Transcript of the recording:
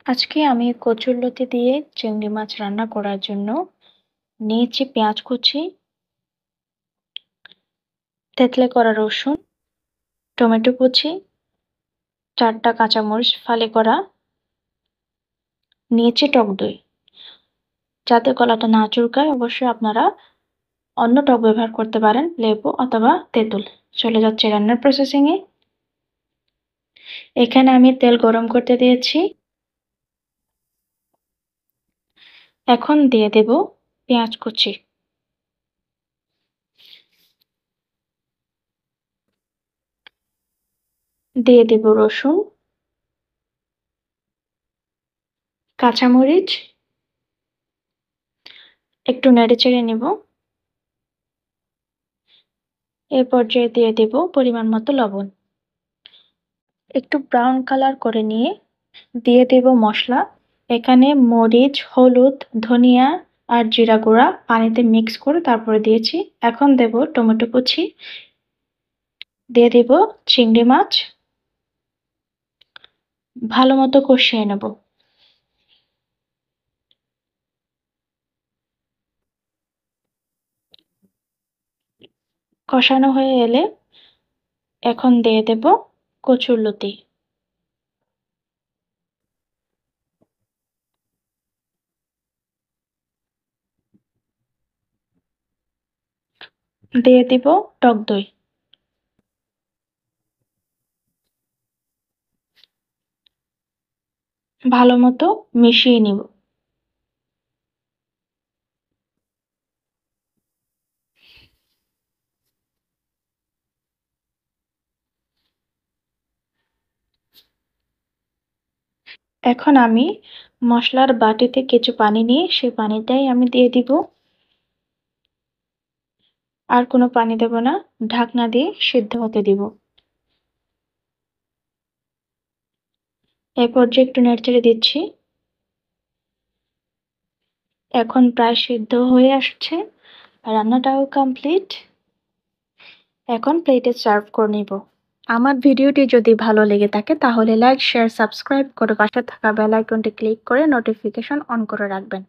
আজকে আমি কচুরলতি দিয়ে চিংড়ি মাছ রান্না করার জন্য নিয়েছি পেঁয়াজ কুচি, থেতলে করা রসুন, টমেটো কুচি, 4টা কাঁচামরিচ ফালি করা, নিয়েছি টক দই। যাতে গলাটা না চুলকায় অবশ্যই আপনারা অন্য টক ব্যবহার করতে পারেন, লেবু অথবা তেঁতুল। চলে যাচ্ছে রান্নার প্রসেসিংয়ে। এখানে আমি তেল গরম করতে দিয়েছি। এখন দিয়ে দেব পেঁয়াজ কুচি, দিয়ে দেব রসুন, কাঁচামরিচ, একটু নেড়েচেড়ে নেব। এ পর্যায়ে দিয়ে দেব পরিমাণ মতো লবণ। একটু ব্রাউন কালার করে নিয়ে দিয়ে দেব মশলা। এখানে মরিচ, হলুদ, ধনিয়া আর জিরা গুঁড়া পানিতে মিক্স করে তারপরে দিয়েছি। এখন দেব টমেটো কুচি, দিয়ে দেব চিংড়ি মাছ, ভালো মতো কষিয়ে নেব। কষানো হয়ে এলে এখন দিয়ে দেব কচুরলতি, দিয়ে দিব টক দই। ভালো মতো মিশিয়ে নিব। এখন আমি মশলার বাটিতে কিছু পানি নিয়ে সেই পানিটাই আমি দিয়ে দিব। আর কোনো পানি দেব না, ঢাকনা দিয়ে সিদ্ধ হতে দিব। এই পর্যায়ে একটু নেড়েচেড়ে দিচ্ছি। এখন প্রায় সিদ্ধ হয়ে আসছে, রান্নাটাও কমপ্লিট। এখন প্লেটে সার্ভ করে নিব। আমার ভিডিওটি যদি ভালো লেগে থাকে তাহলে লাইক, শেয়ার, সাবস্ক্রাইব করে পাশে থাকা বেল আইকনটি ক্লিক করে নোটিফিকেশন অন করে রাখবেন।